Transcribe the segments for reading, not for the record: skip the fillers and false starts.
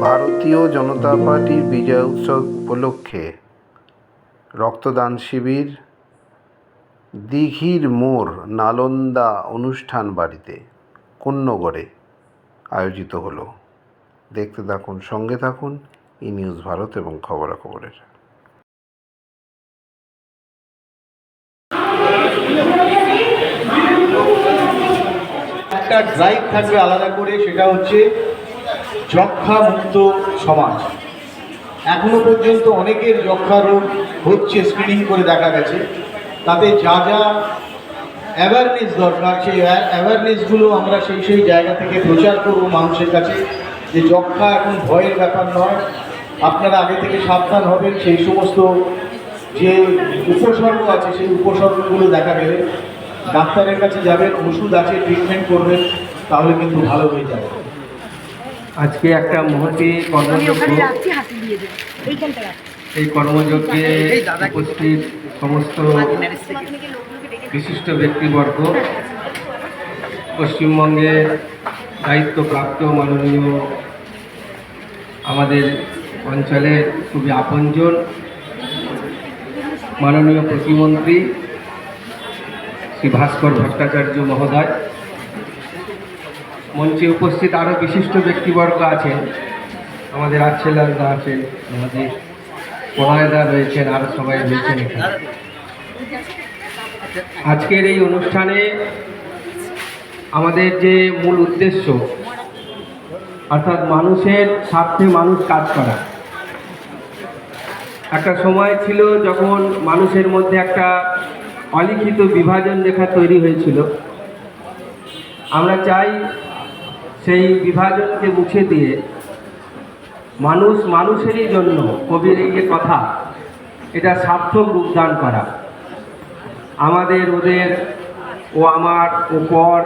ভারতীয় জনতা পার্টির বিজয় উৎসব উপলক্ষে রক্তদান শিবির দিঘির মোড় নালন্দা অনুষ্ঠান বাড়িতে কোন্নগরে আয়োজিত হলো। দেখতে থাকুন, সঙ্গে থাকুন ই নিউজ ভারত এবং খবরাখবরের। একটা ড্রাইভ থাকবে আলাদা করে, সেটা হচ্ছে যক্ষ্মা মুক্ত সমাজ। এখনো পর্যন্ত অনেকের যক্ষ্মা রোগ হচ্ছে, স্ক্রিনিং করে দেখা গেছে। তাতে যা যা অ্যাওয়ারনেস দরকার, সেই অ্যাওয়ারনেসগুলো আমরা সেই জায়গা থেকে প্রচার করব মানুষের কাছে, যে যক্ষ্মা এখন ভয়ের ব্যাপার নয়, আপনারা আগে থেকে সাবধান হবেন। সেই সমস্ত যে উপসর্গ আছে সেই উপসর্গগুলো দেখা গেলে ডাক্তারের কাছে যাবেন, ওষুধ আছে, ট্রিটমেন্ট করবেন, তাহলে কিন্তু ভালো হয়ে যাবে। আজকে একটা মহতী কর্মযজ্ঞ, এই কর্মযজ্ঞে উপস্থিত সমস্ত বিশিষ্ট ব্যক্তিবর্গ, পশ্চিমবঙ্গের দায়িত্বপ্রাপ্ত মাননীয় আমাদের অঞ্চলের খুবই আপনজন মাননীয় প্রতিমন্ত্রী শ্রী ভাস্কর ভট্টাচার্য মহোদয়, মঞ্চে উপস্থিত আরও বিশিষ্ট ব্যক্তিবর্গ আছেন, আমাদের আচ্ছেলালদা আছেন, আমাদের প্রণয়দা রয়েছেন, আরও সবাই রয়েছেন এখানে। আজকের এই অনুষ্ঠানে আমাদের যে মূল উদ্দেশ্য, অর্থাৎ মানুষের স্বার্থে মানুষ কাজ করা। একটা সময় ছিল যখন মানুষের মধ্যে একটা অলিখিত বিভাজন রেখা তৈরি হয়েছিল। আমরা চাই সেই বিভাজনকে মুছে দিয়ে মানুষ মানুষেরই জন্য, কবির এই যে কথা, এটা সার্থক রূপদান করা। আমাদের ওদের, ও আমার, ও পর,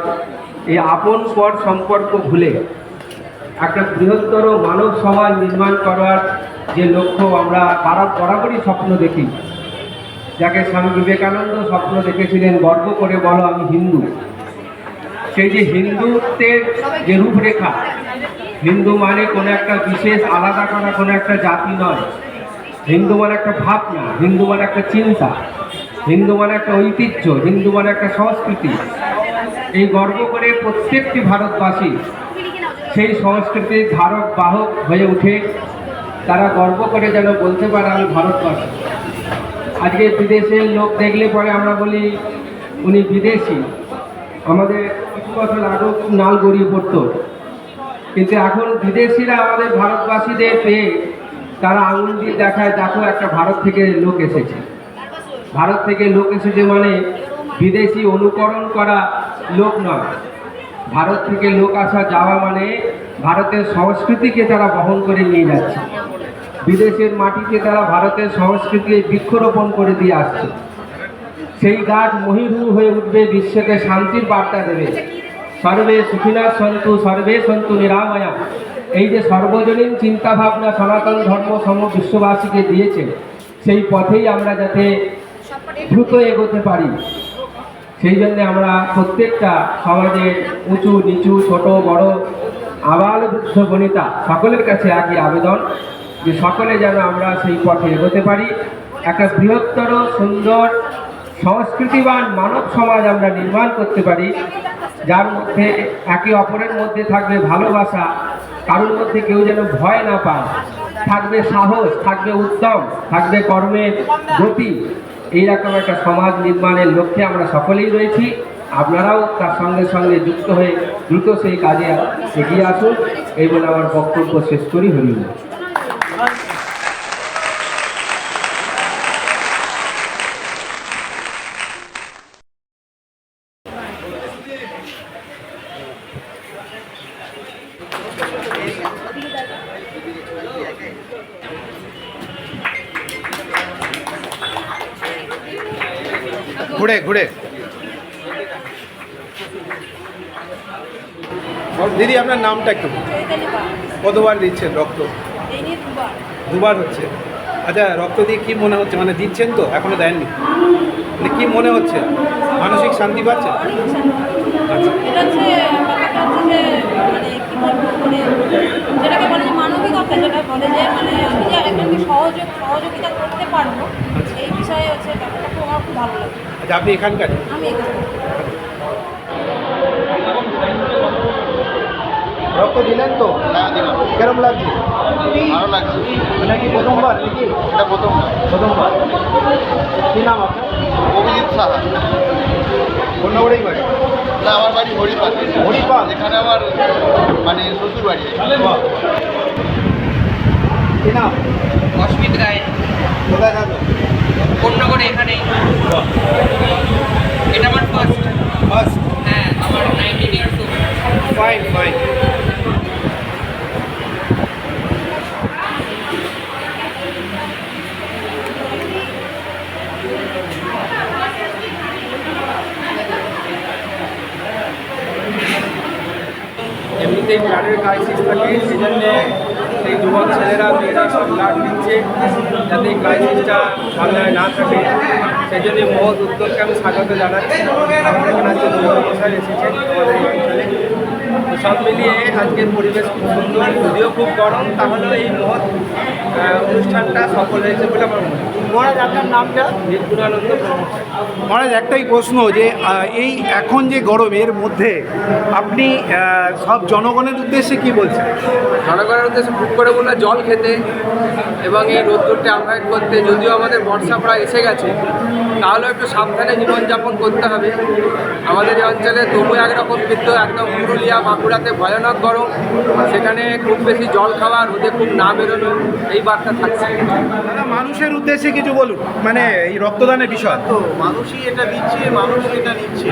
এই আপন পর সম্পর্ক ভুলে একটা বৃহত্তর মানব সমাজ নির্মাণ করার যে লক্ষ্য আমরা বরাবরই স্বপ্ন দেখি, যাকে স্বামী বিবেকানন্দ স্বপ্ন দেখেছিলেন, গর্ব করে বলো আমি হিন্দু। সেই যে হিন্দুত্বের যে রূপরেখা, হিন্দু মানে কোনো একটা বিশেষ আলাদা করা কোনো একটা জাতি নয়, হিন্দু মানে একটা ভাবনা, হিন্দু মানে একটা চিন্তা, হিন্দু মানে একটা ঐতিহ্য, হিন্দু মানে একটা সংস্কৃতি। এই গর্ব করে প্রত্যেকটি ভারতবাসী সেই সংস্কৃতির ধারক বাহক হয়ে উঠে, তারা গর্ব করে যেন বলতে পারে আমি ভারতবাসী। আজকে বিদেশের লোক দেখলে পরে আমরা বলি উনি বিদেশি। আমাদের কিছু বছর আগেও খুব নাল গড়িয়ে পড়ত, কিন্তু এখন বিদেশিরা আমাদের ভারতবাসীদের পেয়ে তারা আঙুল দিয়ে দেখায়, দেখো একটা ভারত থেকে লোক এসেছে। ভারত থেকে লোক এসেছে মানে বিদেশি অনুকরণ করা লোক নয়। ভারত থেকে লোক আসা যাওয়া মানে ভারতের সংস্কৃতিকে তারা বহন করে নিয়ে যাচ্ছে। বিদেশের মাটিতে তারা ভারতের সংস্কৃতি বৃক্ষরোপণ করে দিয়ে আসছে। সেই গাছ মহিরু হয়ে উঠবে, বিশ্বকে শান্তির বার্তা দেবে। সর্বে সুখিনা সন্তু, সর্বে সন্তু নিরাময়া, এই যে সর্বজনীন চিন্তাভাবনা সনাতন ধর্ম সম বিশ্ববাসীকে দিয়েছে, সেই পথেই আমরা যাতে দ্রুত এগোতে পারি, সেই জন্যে আমরা প্রত্যেকটা সমাজের উঁচু নিচু, ছোট বড়, আবাল বৃদ্ধ বনিতা সকলের কাছে একই আবেদন যে সকলে যেন আমরা সেই পথে এগোতে পারি। একটা বৃহত্তর সুন্দর সংস্কৃতিবান মানব সমাজ আমরা নির্মাণ করতে পারি, যার মধ্যে একে অপরের মধ্যে থাকবে ভালোবাসা, কারোর মধ্যে কেউ যেন ভয় না পায়, থাকবে সাহস, থাকবে উদ্যম, থাকবে কর্মের গতি। এইরকম একটা সমাজ নির্মাণের লক্ষ্যে আমরা সকলেই রয়েছি। আপনারাও তার সঙ্গে সঙ্গে যুক্ত হয়ে দ্রুত সেই কাজে এগিয়ে আসুন। এই বলে আমার বক্তব্য শেষ করি। হরিবল। ঘুরে ঘুরে দিদি, আপনার নামটা একটু, কতবার দিচ্ছেন রক্ত? দুবার হচ্ছে। আচ্ছা, রক্ত দিয়ে কি মনে হচ্ছে? মানে দিচ্ছেন তো, এখনো দেননি, মানে কি মনে হচ্ছে? মানসিক শান্তি পাচ্ছে? আচ্ছা, যেটাকে বলে মানবিকতা, কলেজে মানে আমি যে আরেকজনকে সহযোগিতা করতে পারবো এই বিষয়ে হচ্ছে ব্যাপারটা খুব আমার খুব ভালো লাগে। আচ্ছা, আপনি এখানকার? আমি এখানে রক্ত দিলেন তো? হ্যাঁ দিলাম। কেরম লাগছে? ভালো লাগছে। মানে কি প্রথমবার নাকি? এটা প্রথমবার। প্রথমবার। কী নাম আপনার? অভিজিৎ সাহা। কোন নগরেই বাড়ি? না, আমার বাড়ি হরিপাল। হরিপাল? এখানে আমার মানে শ্বশুর বাড়ি। বাহ। কী নাম? অস্মিত রায়, কোথায় থাকো? কোন্নগরে এখানেই। বাহ। এটা আমার ফার্স্ট। বাস। হ্যাঁ, আমার 19 ইয়ার্স ওল্ড। Fine fine. এমনিতেই ব্লাডের ক্রাইসিস থাকে, সেই জন্যে সেই যুবক ছেলেরা মেয়েরা সব ব্লাড দিচ্ছে যাতে এই ক্রাইসিসটা বাংলায় না থাকে। সেই জন্যে মহৎ উদ্যোগকে আমি স্বাগত জানাচ্ছি। আমাদের এখানে আজকে মশাই এসেছেন আমাদের এই অঞ্চলে। তো সব মিলিয়ে আজকের পরিবেশ খুব সুন্দর, যদিও খুব গরম, তাহলেও এই মহৎ অনুষ্ঠানটা সফল হয়েছে বলে আমার মনে হয়। মহারাজ, আপনার নামটা? নির্গুণানন্দ ব্রহ্মচারী। মহারাজ, একটাই প্রশ্ন যে এই এখন যে গরমের মধ্যে আপনি সব জনগণের উদ্দেশ্যে কি বলছেন? জনগণের উদ্দেশ্যে বুক করে বললে জল খেতে এবং এই রোদ্দুরটা অ্যাভয়েড করতে। যদিও আমাদের বর্ষা প্রায় এসে গেছে, তাহলেও একটু সাবধানে জীবনযাপন করতে হবে। আমাদের এই অঞ্চলে তবু একরকম, কিন্তু একদম পুরুলিয়া বাঁকুড়াতে ভয়ানক গরম, সেখানে খুব বেশি জল খাওয়া, রোদে খুব না বেরোনো, এই বার্তা থাকছে। দাদা, মানুষের উদ্দেশ্যে কিছু বলুন, মানে এই রক্তদানের বিষয়। তো মানুষই এটা দিচ্ছে, মানুষই এটা নিচ্ছে।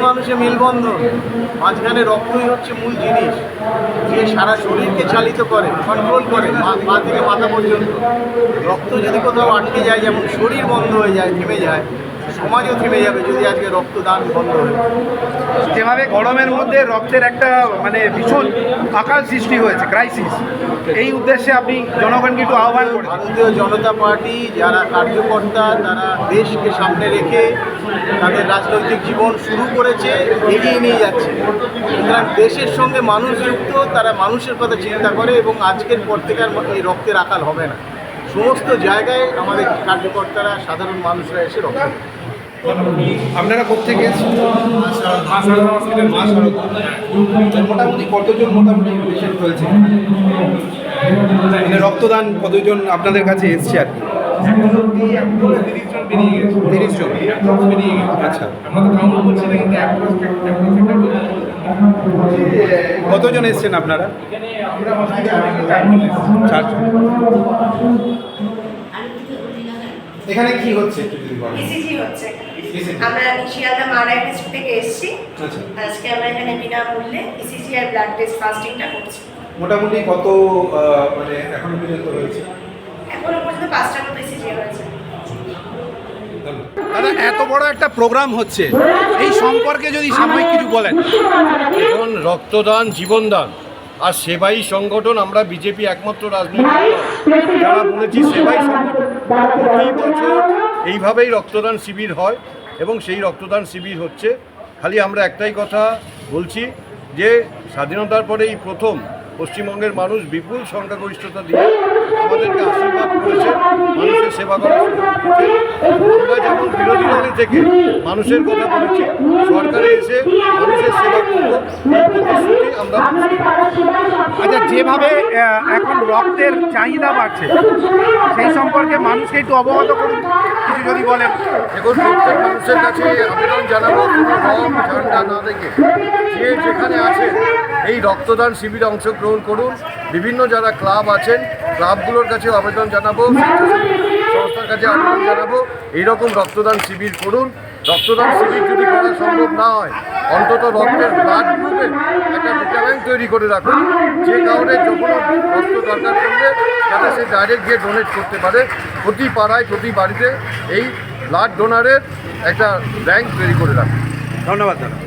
মানুষে মেলবন্ধন, মাঝখানে রক্তই হচ্ছে মূল জিনিস, যে সারা শরীরকে চালিত করে, কন্ট্রোল করে, পা থেকে মাথা পর্যন্ত। রক্ত যদি কোথাও আটকে যায়, যেমন শরীর বন্ধ হয়ে যায়, থেমে যায়, সমাজও থেমে যাবে যদি আজকে রক্তদান বন্ধ হয়ে যায়। যেভাবে গরমের মধ্যে রক্তের একটা মানে ভীষণ আকাল সৃষ্টি হয়েছে, ক্রাইসিস, এই উদ্দেশ্যে আপনি জনগণকে একটু আহ্বান করুন। ভারতীয় জনতা পার্টি যারা কার্যকর্তা, তারা দেশকে সামনে রেখে তাদের রাজনৈতিক জীবন শুরু করেছে, এগিয়ে নিয়ে যাচ্ছে। সুতরাং দেশের সঙ্গে মানুষ যুক্ত, তারা মানুষের কথা চিন্তা করে এবং আজকের পর থেকে আর এই রক্তের আকাল হবে না। সমস্ত জায়গায় আমাদের কার্যকর্তারা, সাধারণ মানুষরা এসে রক্ত দেয়। আপনারা কোথেকে এসেছেন? মা শারদা। মোটামুটি কতজন পেশেন্ট হয়েছে? মানে রক্তদান কতজন আপনাদের কাছে এসছে আর কি? 30 জন। আচ্ছা, কতজন এসছেন আপনারা? 4 জন। এখানে কি হচ্ছে একটু যদি বলেন? ইসিজি হচ্ছে। ECG? আমরা শিয়ালদা মারাইটিস থেকে এসেছি। আচ্ছা, আজকে আমরা এখানে বিনামূল্যে ইসিজি আর ব্লাড টেস্ট ফাস্টিংটা করছি। মোটামুটি কত মানে এখনো পর্যন্ত হয়েছে? এখনো পর্যন্ত 5টা মতো ইসিজি হয়েছে। দাদা, এত বড় একটা প্রোগ্রাম হচ্ছে, এই সম্পর্কে যদি সাময়িক কিছু বলেন। এখন রক্তদান জীবনদান আর সেবাই সংগঠন, আমরা বিজেপি একমাত্র রাজনৈতিক দল যারা বলেছি সেবাই সংগঠন। প্রতি বছর এইভাবেই রক্তদান শিবির হয় এবং সেই রক্তদান শিবির হচ্ছে। খালি আমরা একটাই কথা বলছি যে স্বাধীনতার পরে এই প্রথম পশ্চিমবঙ্গের মানুষ বিপুল সংখ্যাগরিষ্ঠতা দিয়ে আমাদেরকে আশীর্বাদ করেছে, মানুষের সেবা করার সুযোগ দিয়েছে। আমরা যেমন বিরোধী দলে থেকে মানুষের কথা বলেছি, সরকারে এসে মানুষের সেবা করব, এই প্রতিশ্রুতি আমরা। আচ্ছা, যেভাবে এখন রক্তের চাহিদা বাড়ছে, সেই সম্পর্কে মানুষকে একটু অবগত করুন, কিছু যদি বলেন। এখন প্রত্যেক মানুষের কাছে আবেদন জানাবো, কোনো রং ঝান্ডা না দেখে যে যেখানে আছে এই রক্তদান শিবিরে অংশগ্রহণ করুন। বিভিন্ন যারা ক্লাব আছেন, ক্লাবগুলোর কাছে আবেদন জানাবো, সংস্থার কাছে আবেদন জানাবো, এইরকম রক্তদান শিবির করুন। রক্তদান শিবির যদি করা সম্ভব না হয়, অন্তত রক্তের ব্লাড গ্রুপের একটা ডেটা ব্যাংক তৈরি করে রাখুন, যে কারণে যখন রক্ত দরকার পড়লে যাতে সে ডাইরেক্ট গিয়ে ডোনেট করতে পারে। প্রতি পাড়ায়, প্রতি বাড়িতে এই ব্লাড ডোনারের একটা ব্যাংক তৈরি করে রাখুন। ধন্যবাদ দাদা।